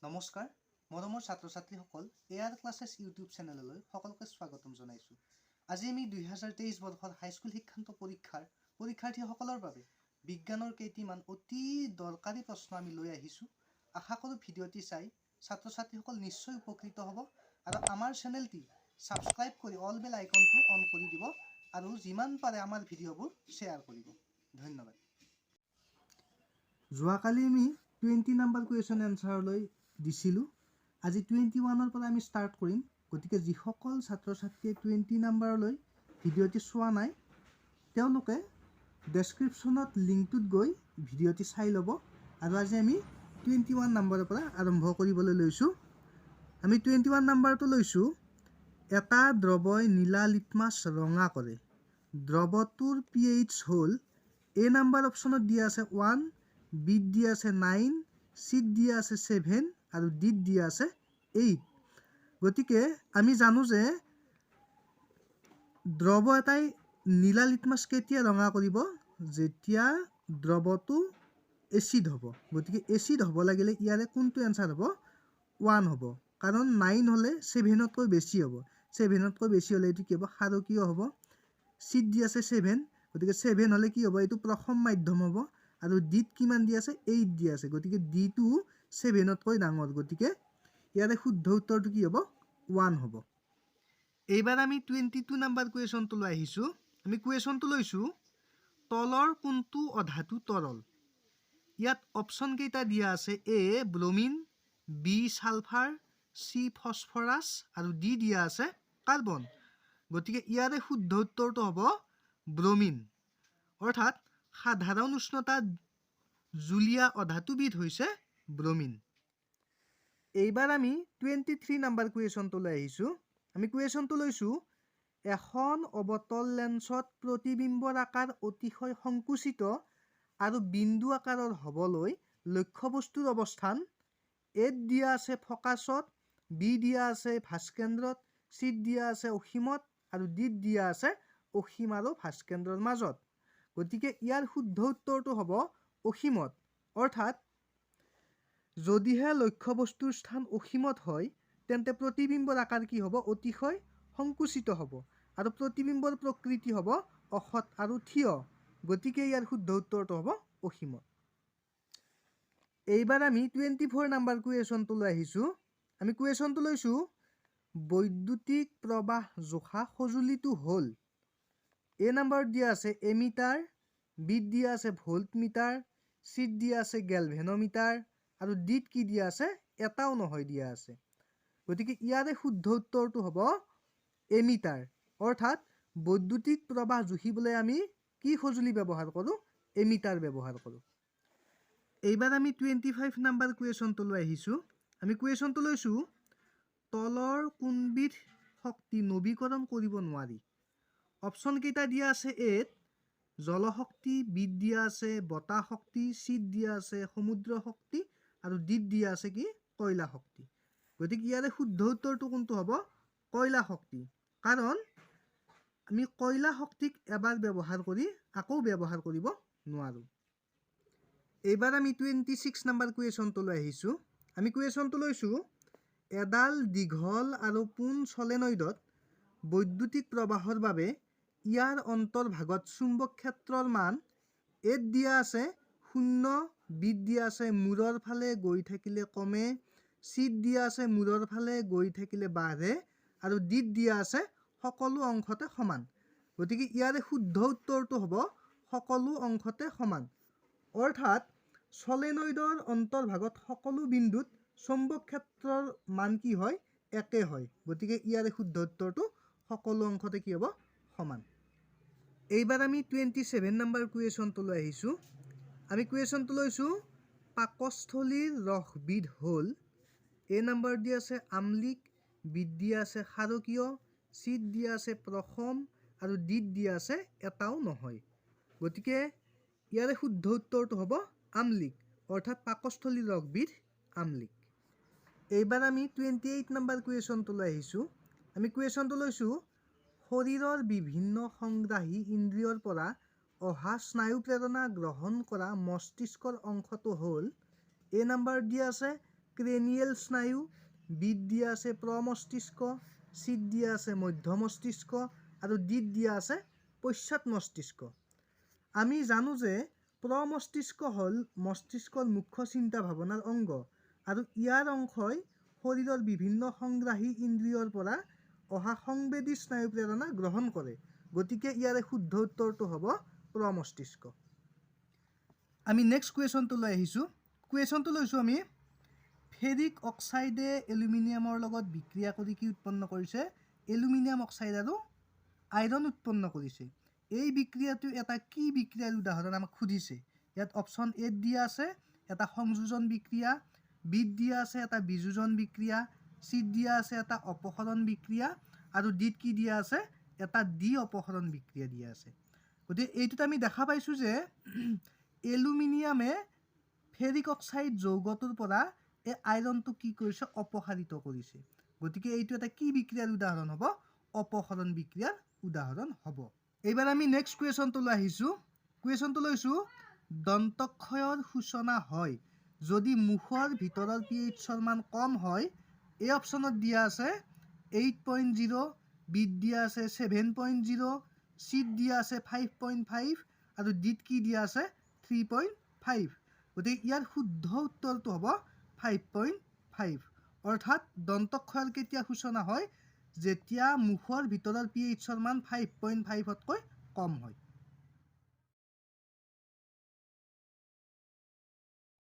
নমস্কাৰ মৰমৰ ছাত্ৰ ছাত্ৰীসকল এয়াৰ ক্লাছেছ ইউটিউব চেনেললৈ সকলোকে স্বাগতম জনাইছোঁ। আজি আমি 2023 বৰ্ষৰ হাইস্কুল শিক্ষান্ত পৰীক্ষাৰ্থীসকলৰ বাবে বিজ্ঞানৰ কেইটিমান অতি দৰকাৰী প্ৰশ্ন আমি লৈ আহিছোঁ। আশা কৰোঁ ভিডিঅ'টি চাই ছাত্ৰ ছাত্ৰীসকল নিশ্চয় উপকৃত হ'ব আৰু আমাৰ চেনেলটি ছাবস্ক্ৰাইব কৰি অল বেল আইকনটো অন কৰি দিব আৰু যিমান পাৰে আমাৰ ভিডিঅ'বোৰ শ্বেয়াৰ কৰিব। ধন্যবাদ। যোৱাকালি আমি 20 নম্বৰ কুৱেশ্যন এনচাৰলৈ দিছিলোঁ। আজি 21ৰ পৰা আমি ষ্টাৰ্ট কৰিম। গতিকে যিসকল ছাত্ৰ ছাত্ৰীয়ে 20 নম্বৰলৈ ভিডিঅ'টি চোৱা নাই তেওঁলোকে ডেছক্ৰিপশ্যনত লিংকটোত গৈ ভিডিঅ'টি চাই ল'ব আৰু আজি আমি 21 নম্বৰৰ পৰা আৰম্ভ কৰিবলৈ লৈছোঁ। আমি 21 নম্বৰটো লৈছোঁ। এটা দ্ৰৱই নীলা লিটমাছ ৰঙা কৰে। দ্ৰৱটোৰ pH হ'ল এ নম্বৰ অপশ্যনত দিয়া আছে 1, বিত দিয়া আছে 9, চিত দিয়া আছে 7 আৰু ডিত দিয়া আছে 8। গতিকে আমি জানো যে দ্ৰৱ এটাই নীলা লিটমাছ কেতিয়া ৰঙা কৰিব? যেতিয়া দ্ৰৱটো এচিড হ'ব। গতিকে এচিড হ'ব লাগিলে ইয়াৰে কোনটো এনচাৰ হ'ব? 1 হ'ব, কাৰণ 9 হ'লে 7তকৈ বেছি হ'ব। 7তকৈ বেছি হ'লে এইটো কি হ'ব? ক্ষাৰকীয় হ'ব। চিত দি আছে 7, গতিকে 7 হ'লে কি হ'ব? এইটো প্ৰথম মাধ্যম হ'ব আৰু ডিত কিমান দি আছে? 8 দি আছে। গতিকে ডিটো 7তকৈ ডাঙৰ। গতিকে ইয়াৰে শুদ্ধ উত্তৰটো কি হ'ব? 1 হ'ব। এইবাৰ আমি 22 নম্বৰ কুৱেশ্যনটোলৈ আহিছোঁ। আমি কুৱেশ্যনটো লৈছোঁ, তলৰ কোনটো অধাতু তৰল? ইয়াত অপশ্যন কেইটা দিয়া আছে? A bromine, B sulphur, C phosphorus আৰু ডি দিয়া আছে কাৰ্বন। গতিকে ইয়াৰে শুদ্ধ উত্তৰটো হ'ব ব্ৰমিন। অৰ্থাৎ সাধাৰণ উষ্ণতাত জুলীয়া অধাতুবিধ হৈছে ব্ৰমিন। এইবাৰ আমি 23 নম্বৰ কুৱেশ্যনটোলৈ আহিছোঁ। আমি কুৱেশ্যনটো লৈছোঁ, এখন অৱতল লেন্সত প্ৰতিবিম্বৰ আকাৰ অতিশয় সংকুচিত আৰু বিন্দু আকাৰৰ হ'বলৈ লক্ষ্যবস্তুৰ অৱস্থান এত দিয়া আছে ফকাছত, বি দিয়া আছে ভাস্কেন্দ্ৰত, চিত দিয়া আছে অসীমত আৰু ডিত দিয়া আছে অসীম আৰু ভাস্কেন্দ্ৰৰ মাজত। গতিকে ইয়াৰ শুদ্ধ উত্তৰটো হ'ব অসীমত। অৰ্থাৎ যদিহে লক্ষ্যবস্তুৰ স্থান অসীমত হয় তেন্তে প্ৰতিবিম্বৰ আকাৰ কি হ'ব? অতিশয় সংকুচিত হ'ব আৰু প্ৰতিবিম্বৰ প্ৰকৃতি হ'ব অসৎ আৰু থিয়। গতিকে ইয়াৰ শুদ্ধ উত্তৰটো হ'ব অসীমত। এইবাৰ আমি 24 নম্বৰ কুৱেশ্যনটোলৈ আহিছোঁ। আমি কুৱেশ্যনটো লৈছোঁ, বৈদ্যুতিক প্ৰবাহ জোখা সঁজুলিটো হ'ল এ নম্বৰত দিয়া আছে এমিটাৰ, বিত দিয়া আছে ভোল্ট মিটাৰ, চিত দিয়া আছে গেলভেনোমিটাৰ আৰু ডিত কি দিয়া আছে? এটাও নহয় দিয়া আছে। গতিকে ইয়াৰে শুদ্ধ উত্তৰটো হ'ব এমিটাৰ। অৰ্থাৎ বৈদ্যুতিক প্ৰবাহ জুখিবলৈ আমি কি সঁজুলি ব্যৱহাৰ কৰোঁ? এমিটাৰ ব্যৱহাৰ কৰোঁ। এইবাৰ আমি 25 নম্বৰ কুৱেশ্যনটোলৈ আহিছোঁ। আমি কুৱেশ্যনটো লৈছোঁ, তলৰ কোনবিধ শক্তি নৱীকৰণ কৰিব নোৱাৰি? অপশ্যন কেইটা দিয়া আছে? এত জলশক্তি, বিত দিয়া আছে বতাহ শক্তি, চিত দিয়া আছে সমুদ্ৰ শক্তি আৰু ডিত দিয়া আছে কি? কয়লা শক্তি। গতিকে ইয়াৰে শুদ্ধ উত্তৰটো কোনটো হ'ব? কয়লা শক্তি। কাৰণ আমি কয়লা শক্তিক এবাৰ ব্যৱহাৰ কৰি আকৌ ব্যৱহাৰ কৰিব নোৱাৰোঁ। এইবাৰ আমি 26 নম্বৰ কুৱেশ্যনটোলৈ আহিছোঁ। আমি কুৱেশ্যনটো লৈছোঁ, এডাল দীঘল আৰু পোন ছলেনইডত বৈদ্যুতিক প্ৰবাহৰ বাবে ইয়াৰ অন্তৰ্ভাগত চুম্বক ক্ষেত্ৰৰ মান এত দিয়া আছে 0, বিত দিয়া আছে মূৰৰ ফালে গৈ থাকিলে কমে, চিত দিয়া আছে মূৰৰ ফালে গৈ থাকিলে বাঢ়ে আৰু ডিত দিয়া আছে সকলো অংশতে সমান। গতিকে ইয়াৰে শুদ্ধ উত্তৰটো হ'ব সকলো অংশতে সমান। অৰ্থাৎ ছলেনইডৰ অন্তৰ্ভাগত সকলো বিন্দুত চুম্বক ক্ষেত্ৰৰ মান কি হয়? একে হয়। গতিকে ইয়াৰে শুদ্ধ উত্তৰটো সকলো অংশতে কি হ'ব? সমান। এইবাৰ আমি 27 নম্বৰ কুৱেশ্যনটোলৈ আহিছোঁ। আমি কুৱেশ্যনটো লৈছোঁ, পাকস্থলীৰ ৰসবিধ হ'ল এ নম্বৰ দিয়া আছে আমলিক, বিত দিয়া আছে ক্ষাৰকীয়, চিত দিয়া আছে প্ৰসম আৰু ডিত দিয়া আছে এটাও নহয়। গতিকে ইয়াৰে শুদ্ধ উত্তৰটো হ'ব আমলিক। অৰ্থাৎ পাকস্থলীৰ ৰসবিধ আমলিক। এইবাৰ আমি 28 নম্বৰ কুৱেশ্যনটোলৈ আহিছোঁ। আমি কুৱেশ্যনটো লৈছোঁ, শৰীৰৰ বিভিন্ন সংগ্ৰাহী ইন্দ্ৰিয়ৰ পৰা অহা স্নায়ু প্ৰেৰণা গ্ৰহণ কৰা মস্তিষ্কৰ অংশটো হ'ল এ নম্বৰ দিয়া আছে ক্ৰেনিয়েল স্নায়ু, বিত দিয়া আছে প্ৰমস্তিষ্ক, চিত দিয়া আছে মধ্য মস্তিষ্ক আৰু ডিত দিয়া আছে পশ্চাৎ মস্তিষ্ক। আমি জানো যে প্ৰমস্তিষ্ক হ'ল মস্তিষ্কৰ মুখ্য চিন্তা ভাৱনাৰ অংগ আৰু ইয়াৰ অংশই শৰীৰৰ বিভিন্ন সংগ্ৰাহী ইন্দ্ৰিয়ৰ পৰা অহা সংবেদী স্নায়ু প্ৰেৰণা গ্ৰহণ কৰে। গতিকে ইয়াৰে শুদ্ধ উত্তৰটো হ'ব প্ৰমস্তিষ্ক। আমি নেক্সট কুৱেশ্যনটোলৈ আহিছোঁ। কুৱেশ্যনটো লৈছোঁ আমি, ফেৰিক অক্সাইডে এলুমিনিয়ামৰ লগত বিক্ৰিয়া কৰি কি উৎপন্ন কৰিছে? এলুমিনিয়াম অক্সাইড আৰু আইৰণ উৎপন্ন কৰিছে। এই বিক্ৰিয়াটো এটা কি বিক্ৰিয়াৰ উদাহৰণ আমাক সুধিছে। ইয়াত অপশ্যন এত দিয়া আছে এটা সংযোজন বিক্ৰিয়া, বিত দিয়া আছে এটা বিযোজন বিক্ৰিয়া, চিত দিয়া আছে এটা অপসৰণ বিক্ৰিয়া আৰু ডিত কি দিয়া আছে? এটা ডি অপসৰণ বিক্ৰিয়া দিয়া আছে। গতিকে এইটোত আমি দেখা পাইছোঁ যে এলুমিনিয়ামে ফেৰিক অক্সাইড যৌগটোৰ পৰা এই আইৰণটো কি কৰিছে? অপসাৰিত কৰিছে। গতিকে এইটো এটা কি বিক্ৰিয়াৰ উদাহৰণ হ'ব? অপসৰণ বিক্ৰিয়াৰ উদাহৰণ হ'ব। এইবাৰ আমি নেক্সট কুৱেশ্যনটোলৈ আহিছোঁ। কুৱেশ্যনটো লৈছোঁ, দন্তক্ষয়ৰ সূচনা হয় যদি মুখৰ ভিতৰৰ pH-ৰ মান কম হয়। এই অপশ্যনত দিয়া আছে 8.0, বিত দিয়া আছে 7.0, চিত দিয়া আছে 5.5 আৰু ডিত কি দিয়া আছে? 3.5। গতিকে ইয়াৰ শুদ্ধ উত্তৰটো হ'ব 5.5। অৰ্থাৎ দন্তক্ষয়ৰ কেতিয়া সূচনা হয়? যেতিয়া মুখৰ ভিতৰৰ pH-ৰ মান 5.5তকৈ কম হয়।